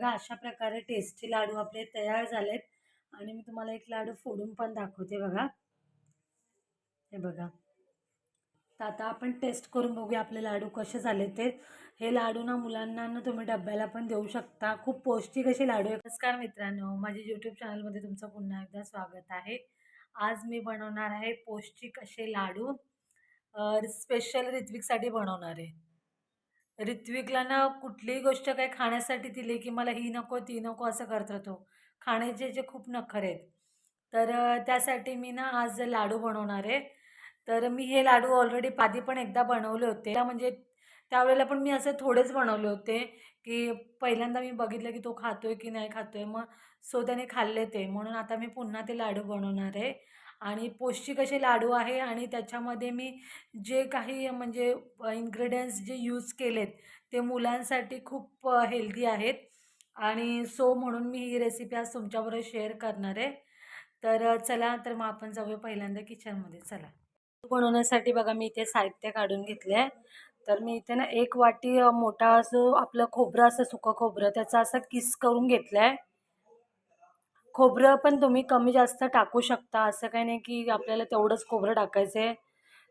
बघा अशा प्रकारे टेस्टी लाडू आपले तयार झालेत आणि मी तुम्हाला एक लाडू फोडून पण दाखवते बघा. हे बघा. तर आता आपण टेस्ट करून बघूया आपले लाडू कसे झाले ते. हे लाडू ना मुलांना ना तुम्ही डब्याला पण देऊ शकता. खूप पौष्टिक असे लाडू आहे. नमस्कार मित्रांनो, माझ्या यूट्यूब चॅनलमध्ये तुमचं पुन्हा एकदा स्वागत आहे. आज मी बनवणार आहे पौष्टिक असे लाडू. स्पेशल ऋत्विकसाठी बनवणार आहे. ऋत्विकला ना कुठलीही गोष्ट काही खाण्यासाठी दिली की मला ही नको ती नको असं करत राहतो. खाण्याचे जे खूप नखरे आहेत. तर त्यासाठी मी ना आज लाडू बनवणार आहे. तर मी हे लाडू ऑलरेडी आधी पण एकदा बनवले होते. म्हणजे त्यावेळेला पण मी असे थोडेच बनवले होते की पहिल्यांदा मी बघितलं की तो खातोय की नाही खातोय, मग त्याने खाल्ले ते. म्हणून आता मी पुन्हा ते लाडू बनवणार आहे आणि पौष्टिक असे लाडू आहे आणि त्याच्यामध्ये मी जे काही म्हणजे इन्ग्रेडियंट्स जे यूज केलेत ते मुलांसाठी खूप हेल्दी आहेत आणि म्हणून मी ही रेसिपी आज तुमच्याबरोबर शेअर करणार आहे. तर चला, तर मग आपण जाऊया पहिल्यांदा किचनमध्ये. चला. बनवण्यासाठी बघा मी इथे साहित्य काढून घेतले आहे. तर मी इथे ना 1 वाटी मोठा जो आपलं खोबरं असं सुकं खोबरं त्याचा असं किस करून घेतलं आहे. खोबरं पण तुम्ही कमी जास्त टाकू शकता, असं काही नाही की आपल्याला तेवढंच खोबरं टाकायचं आहे.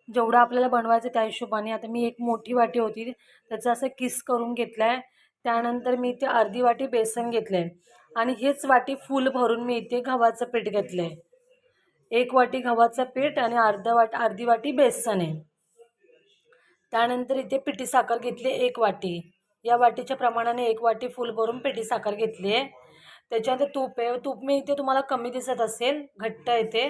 जेवढं आपल्याला बनवायचं त्या हिशोबाने. आता मी 1 मोठी वाटी होती त्याचं असं किस करून घेतलं आहे. त्यानंतर मी इथे अर्धी वाटी बेसन घेतलं आहे आणि हेच वाटी फुल भरून मी इथे गव्हाचं पीठ घेतलं आहे. 1 वाटी गव्हाचं पीठ आणि अर्धी वाटी बेसन आहे. त्यानंतर इथे पिठी साखर घेतली 1 वाटी. या वाटीच्या प्रमाणाने 1 वाटी फुल भरून पिठी साखर घेतली आहे. त्याच्यानंतर तूप आहे. तूप मी इथे तुम्हाला कमी दिसत असेल, घट्ट येते.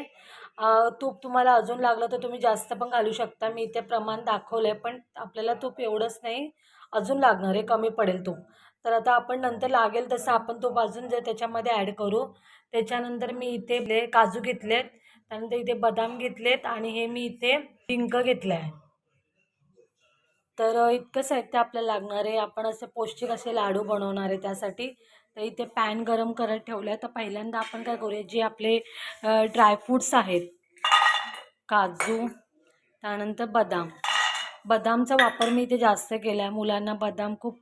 तूप तुम्हाला अजून लागलं तर तुम्ही जास्त पण घालू शकता. मी इथे प्रमाण दाखवलं आहे, पण आपल्याला तूप एवढंच नाही, अजून लागणार आहे, कमी पडेल तूप. तर आता आपण नंतर लागेल तसं आपण तूप अजून त्याच्यामध्ये ॲड करू. त्याच्यानंतर मी इथे काजू घेतलेत, त्यानंतर इथे बदाम घेतलेत आणि हे मी इथे डिंक घेतलं आहे. तर इतकं साहित्य आपल्याला लागणार आहे. आपण असे पौष्टिक असे लाडू बनवणार आहे त्यासाठी. तर इथे पॅन गरम करत ठेवलं आहे. तर पहिल्यांदा आपण काय करूया, जे आपले ड्रायफ्रूट्स आहेत, काजू, त्यानंतर बदामचा वापर मी इथे जास्त केला आहे. मुलांना बदाम खूप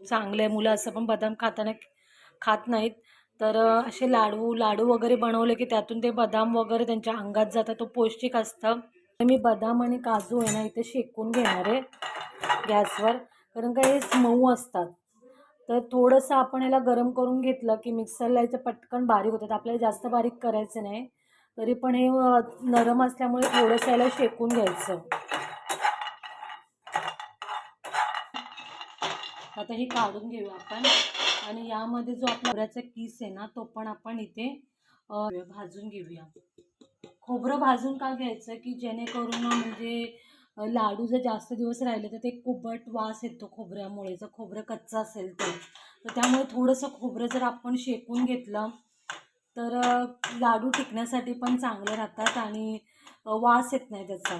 चांगले आहे. मुलं असं पण बदाम खात नाहीत. तर असे लाडू वगैरे बनवले की त्यातून ते बदाम वगैरे त्यांच्या अंगात जातं, तो पौष्टिक असतं. मी बदाम आणि काजू आहे ना इथे शेकून घेणार आहे गॅसवर, कारण का हे मऊ असतात. तर थोडंसं आपण याला गरम करून घेतलं की मिक्सरला याचं पटकन बारीक होतात. आपल्याला जास्त बारीक करायचं नाही, तरी पण हे नरम असल्यामुळे थोडंसं याला शेकून घ्यायचं. आता हे काढून घेऊया आपण आणि यामध्ये जो आपला खोबऱ्याचा किस आहे ना तो पण आपण इथे भाजून घेऊया. खोबरं भाजून का घ्यायचं की जेणेकरून म्हणजे लाडू जर जास्त दिवस राहिले तर ते कुबट वास येतो खोबऱ्यामुळे, जर खोबरं कच्चं असेल तर त्यामुळे थोडंसं खोबरं जर आपण शेकून घेतलं तर लाडू टिकण्यासाठी पण चांगले राहतात आणि वास येत नाही त्याचा.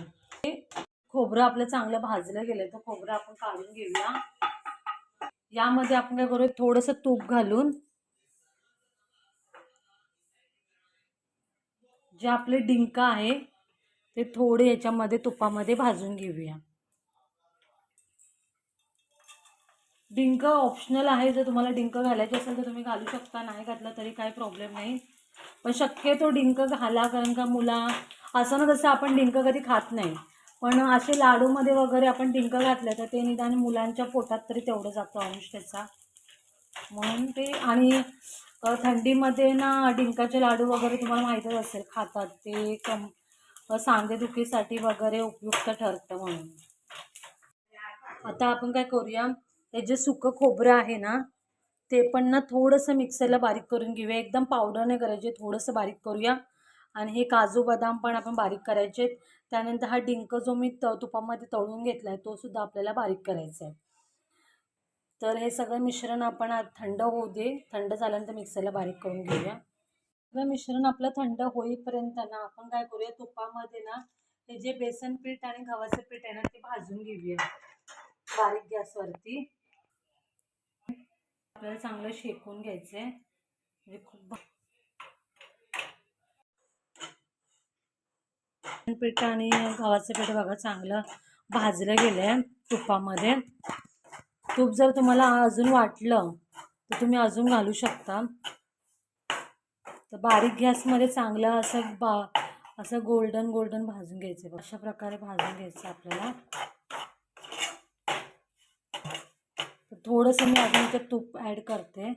खोबरं आपलं चांगलं भाजलं गेलं तर खोबरं आपण काढून घेऊया. यामध्ये आपण काय करूया, थोडंसं तूप घालून जे आपले डिंक आहे ते थोडे याच्यामध्ये तुपामध्ये भाजून घेऊया. डिंक ऑप्शनल आहे, जर तुम्हाला डिंक घालायचे असेल तर तुम्ही घालू शकता, नाही घातलं तरी काही प्रॉब्लेम नाही. पण शक्यतो डिंक घाला, कारण का असं ना तसं आपण डिंक कधी खात नाही, पण असे लाडूमध्ये वगैरे आपण डिंक घातलं तर ते निदान मुलांच्या पोटात तरी तेवढं जातं अंश त्याचा, म्हणून ते. आणि थंडीमध्ये ना डिंकाचे लाडू वगैरे तुम्हाला माहीतच असेल खातात ते, सांधेदुखीसाठी वगैरे उपयुक्त ठरतं म्हणून. आता आपण काय करूया, हे जे सुकं खोबरं आहे ना ते पण ना थोडंसं मिक्सरला बारीक करून घेऊया. एकदम पावडर नाही करायचे, थोडंसं बारीक करूया. आणि हे काजू बदाम पण आपण बारीक करायचे. त्यानंतर हा डिंक जो मी तुपामध्ये तळून घेतला आहे तो सुद्धा आपल्याला बारीक करायचा आहे. तर हे सगळं मिश्रण आपण थंड होऊ दे, थंड झाल्यानंतर मिक्सरला बारीक करून घेऊया. सगळं मिश्रण आपलं थंड होईपर्यंत ना आपण काय करूया, तुपामध्ये ना हे जे बेसन पीठ आणि गव्हाचं पीठ आहे ना ते भाजून घेऊया बारीक गॅसवरती. आपल्याला चांगलं शेकून घ्यायचंय, म्हणजे खूप पीठ आणि गव्हाचं पीठ बघा चांगलं भाजलं गेलंय तुपामध्ये. तूप जर तुम्हाला अजून वाटलं तर तुम्ही अजून घालू शकता. तर बारीक गॅसमध्ये चांगलं असं गोल्डन गोल्डन भाजून घ्यायचं. अशा प्रकारे भाजून घ्यायचं आपल्याला. तर थोडंसं मी अजून इथे तूप ॲड करते.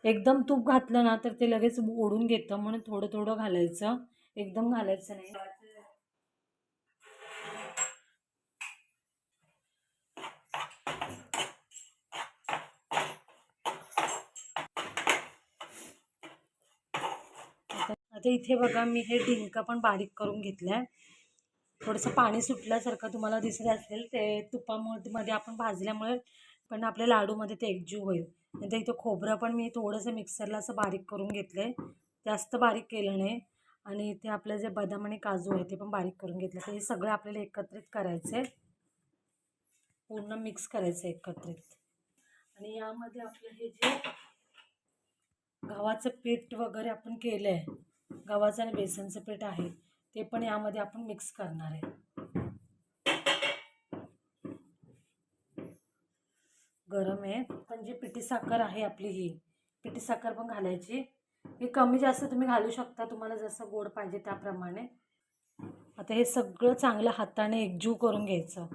एकदम तूप घातलं ना तर ते लगेच ओढून घेतं, म्हणून थोडं थोडं घालायचं, एकदम घालायचं नाही. आता इथे बघा मी हे डिंक पण बारीक करून घेतलंय. थोडंसं पाणी सुटल्यासारखं तुम्हाला दिसत असेल, ते तुपामध्ये आपण भाजल्यामुळे पण आपल्या लाडूमध्ये ते एकजीव होईल. नंतर इथे खोबरं पण मी थोडंसं मिक्सरला असं बारीक करून घेतलंय, जास्त बारीक केलं नाही. आणि इथे आपले जे बदाम आणि काजू आहे ते पण बारीक करून घेतले. तर हे सगळं आपल्याला एकत्रित करायचं, पूर्ण मिक्स करायचं एकत्रित. आणि यामध्ये आपलं हे जे गव्हाचं पीठ वगैरे आपण केलं आहे, गव्हाचं आणि बेसनचं पीठ आहे, ते पण यामध्ये आपण मिक्स करणार आहे. गरम आहे. पण जी पिठी साखर आहे आपली, ही पिठी साखर पण घालायची. ही कमी जास्त तुम्ही घालू शकता, तुम्हाला जसं गोड पाहिजे त्याप्रमाणे. आता हे सगळं चांगलं हाताने एकजीव करून घ्यायचं.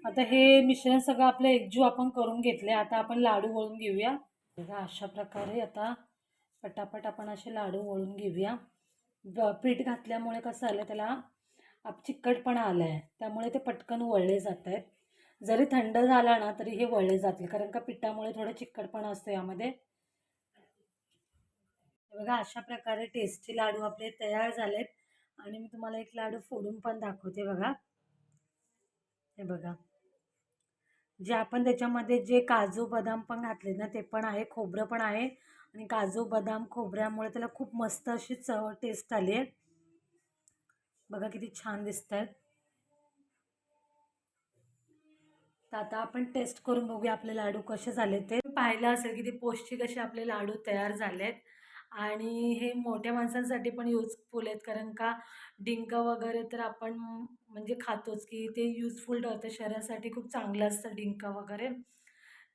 आता हे मिश्रण सगळं आपलं एकजीव आपण करून घेतले. आता आपण लाडू वळून घेऊया. अशा प्रकारे आता पटापट आपण असे लाडू वळून घेऊया. पीठ घातल्यामुळे कसं आलं, त्याला चिकटपणा आला आहे, त्यामुळे ते पटकन वळले जात आहेत. जरी थंड झाला ना तरी हे वळले जातील, कारण का पिठामुळे थोडं चिकटपणा असतो यामध्ये. बघा अशा प्रकारे टेस्टी लाडू आपले तयार झालेत. आणि मी तुम्हाला एक लाडू फोडून पण दाखवते बघा. हे बघा, जे आपण त्याच्यामध्ये जे काजू बदाम पण घातले ना ते पण आहे, खोबरं पण आहे. आणि काजू बदाम खोबऱ्यामुळे त्याला खूप मस्त अशी चव टेस्ट आली आहे. बघा किती छान दिसत आहेत. तर आता आपण टेस्ट करून बघूया आपले लाडू कसे झाले. ते पाहिलं असेल किती पौष्टिक असे आपले लाडू तयार झालेत. आणि हे मोठ्या माणसांसाठी पण यूजफुल आहेत, कारण का डिंक वगैरे तर आपण म्हणजे खातोच, की ते यूजफुल ठरतं शरीरासाठी, खूप चांगलं असतं डिंक वगैरे.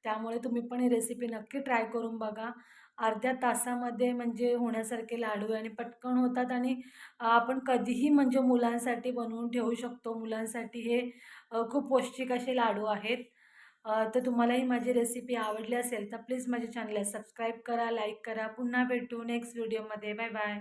त्यामुळे तुम्ही पण ही रेसिपी नक्की ट्राय करून बघा. अर्ध्या तासामध्ये म्हणजे होण्यासारखे लाडू आहे आणि पटकन होतात. आणि आपण कधीही म्हणजे मुलांसाठी बनवून ठेवू शकतो. मुलांसाठी हे खूप पौष्टिक असे लाडू आहेत. तर तुम्हालाही माझी रेसिपी आवडली असेल तर प्लीज माझ्या चॅनलला सबस्क्राईब करा, लाईक करा. पुन्हा भेटू नेक्स्ट व्हिडिओमध्ये. Bye bye.